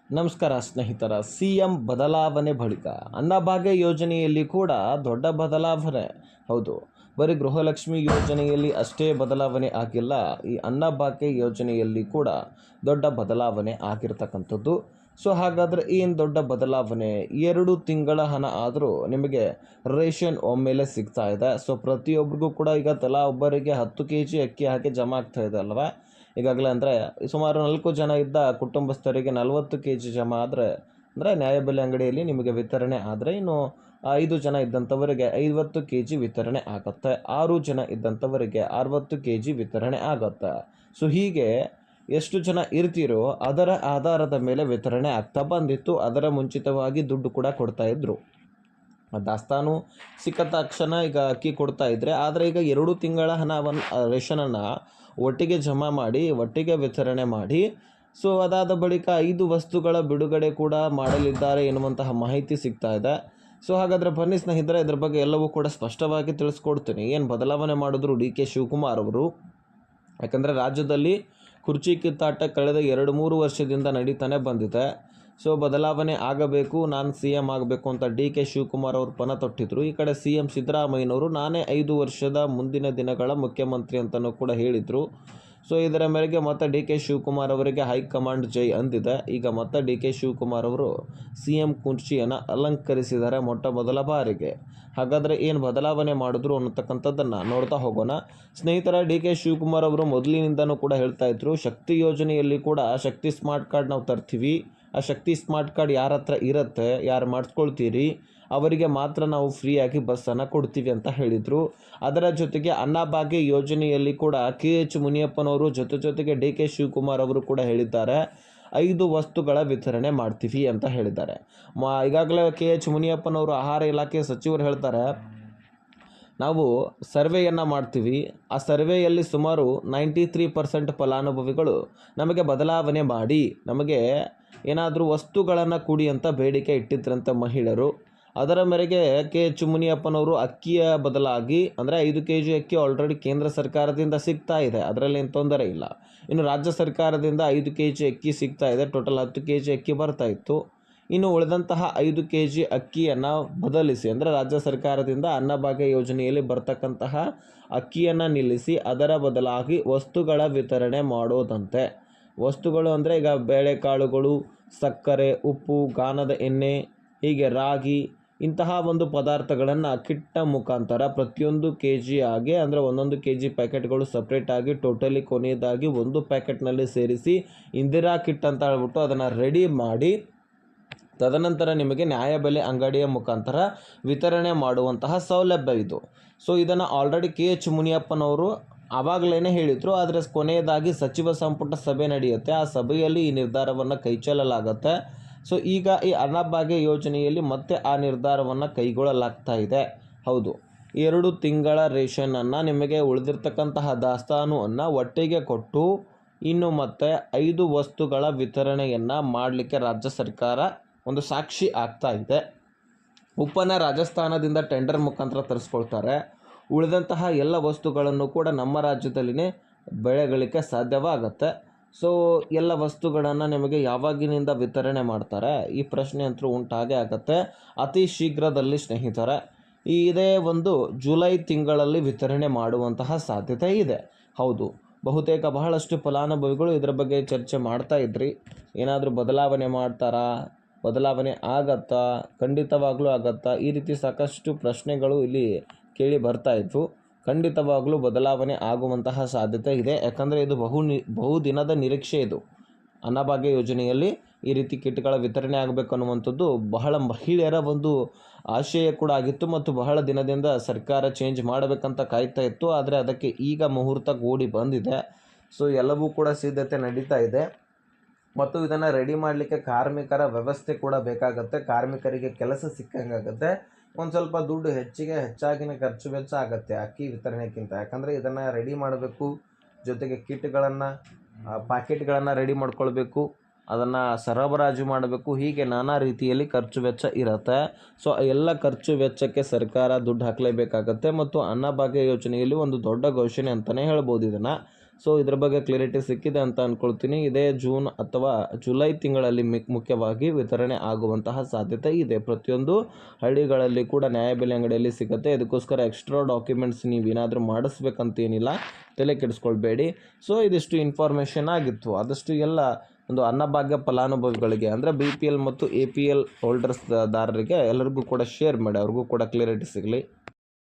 ನಮಸ್ಕಾರ ಸ್ನೇಹಿತರ. CM ಬದಲಾವಣೆ ಬಳಿಕ ಅನ್ನಭಾಗ್ಯ ಯೋಜನೆಯಲ್ಲಿ ಕೂಡ ದೊಡ್ಡ ಬದಲಾವಣೆ. ಹೌದು, ಬರೀ ಗೃಹಲಕ್ಷ್ಮಿ ಯೋಜನೆಯಲ್ಲಿ ಅಷ್ಟೇ ಬದಲಾವಣೆ ಆಗಿಲ್ಲ, ಈ ಅನ್ನಭಾಗ್ಯ ಯೋಜನೆಯಲ್ಲಿ ಕೂಡ ದೊಡ್ಡ ಬದಲಾವಣೆ ಆಗಿರ್ತಕ್ಕಂಥದ್ದು. ಸೊ ಹಾಗಾದರೆ ಏನು ದೊಡ್ಡ ಬದಲಾವಣೆ? 2 ತಿಂಗಳ ಹಣ ಆದರೂ ನಿಮಗೆ ರೇಷನ್ ಒಮ್ಮೆಲೆ ಸಿಗ್ತಾ ಇದೆ. ಸೊ ಪ್ರತಿಯೊಬ್ಬರಿಗೂ ಕೂಡ ಈಗ ತಲಾ ಒಬ್ಬರಿಗೆ 10 kg ಅಕ್ಕಿ ಹಾಕಿ ಜಮಾ ಆಗ್ತಾ ಇದೆ ಅಲ್ವಾ ಈಗಾಗಲೇ. ಅಂದರೆ ಸುಮಾರು 4 ಜನ ಇದ್ದ ಕುಟುಂಬಸ್ಥರಿಗೆ 40 kg ಜಮಾ ಆದರೆ, ಅಂದರೆ ನ್ಯಾಯಬೆಲೆ ಅಂಗಡಿಯಲ್ಲಿ ನಿಮಗೆ ವಿತರಣೆ ಆದರೆ, ಇನ್ನು 5 ಜನ ಇದ್ದಂಥವರಿಗೆ 50 kg ವಿತರಣೆ ಆಗುತ್ತೆ, 6 ಜನ ಇದ್ದಂಥವರಿಗೆ 60 kg ವಿತರಣೆ ಆಗುತ್ತೆ. ಸೊ ಹೀಗೆ ಎಷ್ಟು ಜನ ಇರ್ತೀರೋ ಅದರ ಆಧಾರದ ಮೇಲೆ ವಿತರಣೆ ಆಗ್ತಾ ಬಂದಿತ್ತು. ಅದರ ಮುಂಚಿತವಾಗಿ ದುಡ್ಡು ಕೂಡ ಕೊಡ್ತಾ ಇದ್ರು. ದಾಸ್ತಾನು ಸಿಕ್ಕ ತಕ್ಷಣ ಈಗ ಅಕ್ಕಿ ಕೊಡ್ತಾ ಇದ್ರೆ, ಆದರೆ ಈಗ 2 ತಿಂಗಳ ಹಣವನ್ನು ರೇಷನನ್ನು ಒಟ್ಟಿಗೆ ಜಮಾ ಮಾಡಿ ಒಟ್ಟಿಗೆ ವಿತರಣೆ ಮಾಡಿ, ಸೊ ಅದಾದ ಬಳಿಕ 5 ವಸ್ತುಗಳ ಬಿಡುಗಡೆ ಕೂಡ ಮಾಡಲಿದ್ದಾರೆ ಎನ್ನುವಂತಹ ಮಾಹಿತಿ ಸಿಗ್ತಾ ಇದೆ. ಸೊ ಹಾಗಾದರೆ ಬನ್ನಿ ಸ್ನೇಹಿತರೆ, ಇದ್ರ ಬಗ್ಗೆ ಎಲ್ಲವೂ ಕೂಡ ಸ್ಪಷ್ಟವಾಗಿ ತಿಳಿಸ್ಕೊಡ್ತೀನಿ. ಏನು ಬದಲಾವಣೆ ಮಾಡಿದ್ರು DK ಶಿವಕುಮಾರ್ ಅವರು? ಯಾಕಂದರೆ ರಾಜ್ಯದಲ್ಲಿ ಕುರ್ಚಿ ಕಿತ್ತಾಟ ಕಳೆದ 2-3 ವರ್ಷದಿಂದ ನಡೀತಾನೆ ಬಂದಿದೆ. ಸೊ ಬದಲಾವಣೆ ಆಗಬೇಕು, ನಾನು CM ಆಗಬೇಕು ಅಂತ DK ಶಿವಕುಮಾರ್ ಅವರು ಪಣ ತೊಟ್ಟಿದ್ರು. ಈ ಕಡೆ CM ಸಿದ್ದರಾಮಯ್ಯನವರು ನಾನೇ 5 ವರ್ಷದ ಮುಂದಿನ ದಿನಗಳ ಮುಖ್ಯಮಂತ್ರಿ ಅಂತಲೂ ಕೂಡ ಹೇಳಿದರು. ಸೊ ಇದರ ಮೇರೆಗೆ ಮತ್ತೆ DK ಶಿವಕುಮಾರ್ ಅವರಿಗೆ ಹೈಕಮಾಂಡ್ ಜೈ ಅಂದಿದೆ. ಈಗ ಮತ್ತೆ DK ಶಿವಕುಮಾರ್ ಅವರು CM ಕುರ್ಚಿಯನ್ನು ಅಲಂಕರಿಸಿದ್ದಾರೆ ಮೊಟ್ಟ ಮೊದಲ ಬಾರಿಗೆ. ಹಾಗಾದರೆ ಏನು ಬದಲಾವಣೆ ಮಾಡಿದ್ರು ಅನ್ನತಕ್ಕಂಥದ್ದನ್ನು ನೋಡ್ತಾ ಹೋಗೋಣ ಸ್ನೇಹಿತರ. DK ಶಿವಕುಮಾರ್ ಅವರು ಮೊದಲಿನಿಂದನೂ ಕೂಡ ಹೇಳ್ತಾ ಇದ್ರು, ಶಕ್ತಿ ಯೋಜನೆಯಲ್ಲಿ ಕೂಡ ಶಕ್ತಿ ಸ್ಮಾರ್ಟ್ ಕಾರ್ಡ್ ನಾವು ತರ್ತೀವಿ. ಆ ಶಕ್ತಿ ಸ್ಮಾರ್ಟ್ ಕಾರ್ಡ್ ಯಾರ ಹತ್ರ ಇರುತ್ತೆ, ಯಾರು ಮಾಡಿಸ್ಕೊಳ್ತೀರಿ ಅವರಿಗೆ ಮಾತ್ರ ನಾವು ಫ್ರೀಯಾಗಿ ಬಸ್ಸನ್ನು ಕೊಡ್ತೀವಿ ಅಂತ ಹೇಳಿದರು. ಅದರ ಜೊತೆಗೆ ಅನ್ನಭಾಗ್ಯ ಯೋಜನೆಯಲ್ಲಿ ಕೂಡ KH ಮುನಿಯಪ್ಪನವರು ಜೊತೆಗೆ DK ಶಿವಕುಮಾರ್ ಅವರು ಕೂಡ ಹೇಳಿದ್ದಾರೆ, 5 ವಸ್ತುಗಳ ವಿತರಣೆ ಮಾಡ್ತೀವಿ ಅಂತ ಹೇಳಿದ್ದಾರೆ. ಈಗಾಗಲೇ KH ಮುನಿಯಪ್ಪನವರು ಆಹಾರ ಇಲಾಖೆ ಸಚಿವರು ಹೇಳ್ತಾರೆ, ನಾವು ಸರ್ವೆಯನ್ನು ಮಾಡ್ತೀವಿ. ಆ ಸರ್ವೆಯಲ್ಲಿ ಸುಮಾರು 93% ಫಲಾನುಭವಿಗಳು ನಮಗೆ ಬದಲಾವಣೆ ಮಾಡಿ, ನಮಗೆ ಏನಾದರೂ ವಸ್ತುಗಳನ್ನು ಕೊಡಿ ಅಂತ ಬೇಡಿಕೆ ಇಟ್ಟಿದ್ರಂಥ ಮಹಿಳೆಯರು. ಅದರ ಮೇರೆಗೆ KH ಮುನಿಯಪ್ಪನವರು ಅಕ್ಕಿಯ ಬದಲಾಗಿ, ಅಂದರೆ 5 kg ಅಕ್ಕಿ ಆಲ್ರೆಡಿ ಕೇಂದ್ರ ಸರ್ಕಾರದಿಂದ ಸಿಗ್ತಾ ಇದೆ, ಅದರಲ್ಲಿ ಏನು ತೊಂದರೆ ಇಲ್ಲ. ಇನ್ನು ರಾಜ್ಯ ಸರ್ಕಾರದಿಂದ 5 kg ಅಕ್ಕಿ ಸಿಗ್ತಾ ಇದೆ, ಟೋಟಲ್ 10 kg ಅಕ್ಕಿ ಬರ್ತಾ ಇತ್ತು. ಇನ್ನು ಉಳಿದಂತಹ 5 kg ಅಕ್ಕಿಯನ್ನು ಬದಲಿಸಿ, ಅಂದರೆ ರಾಜ್ಯ ಸರ್ಕಾರದಿಂದ ಅನ್ನಭಾಗ್ಯ ಯೋಜನೆಯಲ್ಲಿ ಬರ್ತಕ್ಕಂತಹ ಅಕ್ಕಿಯನ್ನು ನಿಲ್ಲಿಸಿ ಅದರ ಬದಲಾಗಿ ವಸ್ತುಗಳ ವಿತರಣೆ ಮಾಡೋದಂತೆ. ವಸ್ತುಗಳು ಅಂದರೆ ಈಗ ಬೇಳೆಕಾಳುಗಳು, ಸಕ್ಕರೆ, ಉಪ್ಪು, ಗಾಣದ ಎಣ್ಣೆ, ಹೀಗೆ ರಾಗಿ, ಇಂತಹ ಒಂದು ಪದಾರ್ಥಗಳನ್ನು ಕಿಟ್ಟ ಮುಖಾಂತರ ಪ್ರತಿಯೊಂದು kg ಆಗಿ, ಅಂದರೆ 1 kg ಪ್ಯಾಕೆಟ್ಗಳು ಸಪ್ರೇಟಾಗಿ ಟೋಟಲಿ ಕೊನೆಯದಾಗಿ ಒಂದು ಪ್ಯಾಕೆಟ್ನಲ್ಲಿ ಸೇರಿಸಿ ಇಂದಿರಾ ಕಿಟ್ ಅಂತ ಹೇಳ್ಬಿಟ್ಟು ಅದನ್ನು ರೆಡಿ ಮಾಡಿ, ತದನಂತರ ನಿಮಗೆ ನ್ಯಾಯಬೆಲೆ ಅಂಗಡಿಯ ಮುಖಾಂತರ ವಿತರಣೆ ಮಾಡುವಂತಹ ಸೌಲಭ್ಯ ಇದು. ಸೊ ಇದನ್ನು ಆಲ್ರೆಡಿ KH ಮುನಿಯಪ್ಪನವರು ಆವಾಗಲೇ ಹೇಳಿದರು. ಆದರೆ ಕೊನೆಯದಾಗಿ ಸಚಿವ ಸಂಪುಟ ಸಭೆ ನಡೆಯುತ್ತೆ, ಆ ಸಭೆಯಲ್ಲಿ ಈ ನಿರ್ಧಾರವನ್ನು ಕೈಗೊಳ್ಳಲಾಗುತ್ತೆ. ಸೊ ಈಗ ಈ ಅನ್ನಭಾಗ್ಯ ಯೋಜನೆಯಲ್ಲಿ ಮತ್ತೆ ಆ ನಿರ್ಧಾರವನ್ನು ಕೈಗೊಳ್ಳಲಾಗ್ತಾ ಇದೆ. ಹೌದು, 2 ತಿಂಗಳ ರೇಷನನ್ನು ನಿಮಗೆ ಉಳಿದಿರ್ತಕ್ಕಂತಹ ದಾಸ್ತಾನುವನ್ನು ಒಟ್ಟಿಗೆ ಕೊಟ್ಟು ಇನ್ನು ಮತ್ತೆ 5 ವಸ್ತುಗಳ ವಿತರಣೆಯನ್ನು ಮಾಡಲಿಕ್ಕೆ ರಾಜ್ಯ ಸರ್ಕಾರ ಒಂದು ಸಾಕ್ಷಿ ಆಗ್ತಾ ಇದೆ. ಉಪ್ಪನ್ನು ರಾಜಸ್ಥಾನದಿಂದ ಟೆಂಡರ್ ಮುಖಾಂತರ ತರಿಸ್ಕೊಳ್ತಾರೆ. ಉಳಿದಂತಹ ಎಲ್ಲ ವಸ್ತುಗಳನ್ನು ಕೂಡ ನಮ್ಮ ರಾಜ್ಯದಲ್ಲಿನೇ ಬೆಳೆಗಳಿಗೆ ಸಾಧ್ಯವಾಗುತ್ತೆ. ಸೊ ಎಲ್ಲ ವಸ್ತುಗಳನ್ನು ನಿಮಗೆ ಯಾವಾಗಿನಿಂದ ವಿತರಣೆ ಮಾಡ್ತಾರೆ, ಈ ಪ್ರಶ್ನೆ ಅಂತೂ ಉಂಟಾಗೇ ಆಗುತ್ತೆ ಅತಿ ಶೀಘ್ರದಲ್ಲಿ ಸ್ನೇಹಿತರೆ. ಇದೇ ಒಂದು ಜುಲೈ ತಿಂಗಳಲ್ಲಿ ವಿತರಣೆ ಮಾಡುವಂತಹ ಸಾಧ್ಯತೆ ಇದೆ. ಹೌದು, ಬಹುತೇಕ ಬಹಳಷ್ಟು ಫಲಾನುಭವಿಗಳು ಇದರ ಬಗ್ಗೆ ಚರ್ಚೆ ಮಾಡ್ತಾ ಇದ್ರಿ, ಏನಾದರೂ ಬದಲಾವಣೆ ಮಾಡ್ತಾರಾ, ಬದಲಾವಣೆ ಆಗತ್ತಾ, ಖಂಡಿತವಾಗ್ಲೂ ಆಗತ್ತಾ, ಈ ರೀತಿ ಸಾಕಷ್ಟು ಪ್ರಶ್ನೆಗಳು ಇಲ್ಲಿ ಕೇಳಿ ಬರ್ತಾ ಇದ್ವು. ಖಂಡಿತವಾಗ್ಲೂ ಬದಲಾವಣೆ ಆಗುವಂತಹ ಸಾಧ್ಯತೆ ಇದೆ. ಯಾಕಂದರೆ ಇದು ಬಹುದಿನದ ನಿರೀಕ್ಷೆ. ಇದು ಅನ್ನಭಾಗ್ಯ ಯೋಜನೆಯಲ್ಲಿ ಈ ರೀತಿ ಕಿಟ್ಗಳ ವಿತರಣೆ ಆಗಬೇಕು ಅನ್ನುವಂಥದ್ದು ಬಹಳ ಮಹಿಳೆಯರ ಒಂದು ಆಶಯ ಕೂಡ ಆಗಿತ್ತು ಮತ್ತು ಬಹಳ ದಿನದಿಂದ ಸರ್ಕಾರ ಚೇಂಜ್ ಮಾಡಬೇಕಂತ ಕಾಯ್ತಾ ಇತ್ತು. ಆದರೆ ಅದಕ್ಕೆ ಈಗ ಮುಹೂರ್ತ ಕೂಡಿ ಬಂದಿದೆ. ಸೊ ಎಲ್ಲವೂ ಕೂಡ ಸಿದ್ಧತೆ ನಡೀತಾ ಇದೆ ಮತ್ತು ಇದನ್ನು ರೆಡಿ ಮಾಡಲಿಕ್ಕೆ ಕಾರ್ಮಿಕರ ವ್ಯವಸ್ಥೆ ಕೂಡ ಬೇಕಾಗುತ್ತೆ. ಕಾರ್ಮಿಕರಿಗೆ ಕೆಲಸ ಸಿಕ್ಕಂಗಾಗುತ್ತೆ. ಒಂದು ಸ್ವಲ್ಪ ದುಡ್ಡು ಹೆಚ್ಚಾಗಿನ ಖರ್ಚು ವೆಚ್ಚ ಆಗುತ್ತೆ ಅಕ್ಕಿ ವಿತರಣೆಗಿಂತ. ಯಾಕಂದರೆ ಇದನ್ನು ರೆಡಿ ಮಾಡಬೇಕು, ಜೊತೆಗೆ ಕಿಟ್ಗಳನ್ನು, ಪ್ಯಾಕೆಟ್ಗಳನ್ನು ರೆಡಿ ಮಾಡ್ಕೊಳ್ಬೇಕು, ಅದನ್ನು ಸರಬರಾಜು ಮಾಡಬೇಕು, ಹೀಗೆ ನಾನಾ ರೀತಿಯಲ್ಲಿ ಖರ್ಚು ವೆಚ್ಚ ಇರುತ್ತೆ. ಸೊ ಎಲ್ಲ ಖರ್ಚು ವೆಚ್ಚಕ್ಕೆ ಸರ್ಕಾರ ದುಡ್ಡು ಹಾಕಲೇಬೇಕಾಗತ್ತೆ ಮತ್ತು ಅನ್ನಭಾಗ್ಯ ಯೋಜನೆಯಲ್ಲಿ ಒಂದು ದೊಡ್ಡ ಘೋಷಣೆ ಅಂತಲೇ ಹೇಳ್ಬೋದು ಇದನ್ನು. ಸೊ ಇದ್ರ ಬಗ್ಗೆ ಕ್ಲಿಯರಿಟಿ ಸಿಕ್ಕಿದೆ ಅಂತ ಅಂದ್ಕೊಳ್ತೀನಿ. ಇದೇ ಜೂನ್ ಅಥವಾ ಜುಲೈ ತಿಂಗಳಲ್ಲಿ ಮುಖ್ಯವಾಗಿ ವಿತರಣೆ ಆಗುವಂತಹ ಸಾಧ್ಯತೆ ಇದೆ. ಪ್ರತಿಯೊಂದು ಹಳ್ಳಿಗಳಲ್ಲಿ ಕೂಡ ನ್ಯಾಯಬೆಲೆ ಅಂಗಡಿಯಲ್ಲಿ ಸಿಗುತ್ತೆ. ಇದಕ್ಕೋಸ್ಕರ ಎಕ್ಸ್ಟ್ರಾ ಡಾಕ್ಯುಮೆಂಟ್ಸ್ ನೀವೇನಾದರೂ ಮಾಡಿಸ್ಬೇಕಂತೇನಿಲ್ಲ, ತಲೆ ಕೆಡಿಸ್ಕೊಳ್ಬೇಡಿ. ಸೊ ಇದಿಷ್ಟು ಇನ್ಫಾರ್ಮೇಷನ್ ಆಗಿತ್ತು. ಆದಷ್ಟು ಎಲ್ಲ ಒಂದು ಅನ್ನಭಾಗ್ಯ ಫಲಾನುಭವಿಗಳಿಗೆ ಅಂದರೆ BPL ಮತ್ತು APL ಹೋಲ್ಡರ್ಸ್ ದಾರರಿಗೆ ಎಲ್ಲರಿಗೂ ಕೂಡ ಶೇರ್ ಮಾಡಿ, ಅವ್ರಿಗೂ ಕೂಡ ಕ್ಲಿಯರಿಟಿ ಸಿಗಲಿ.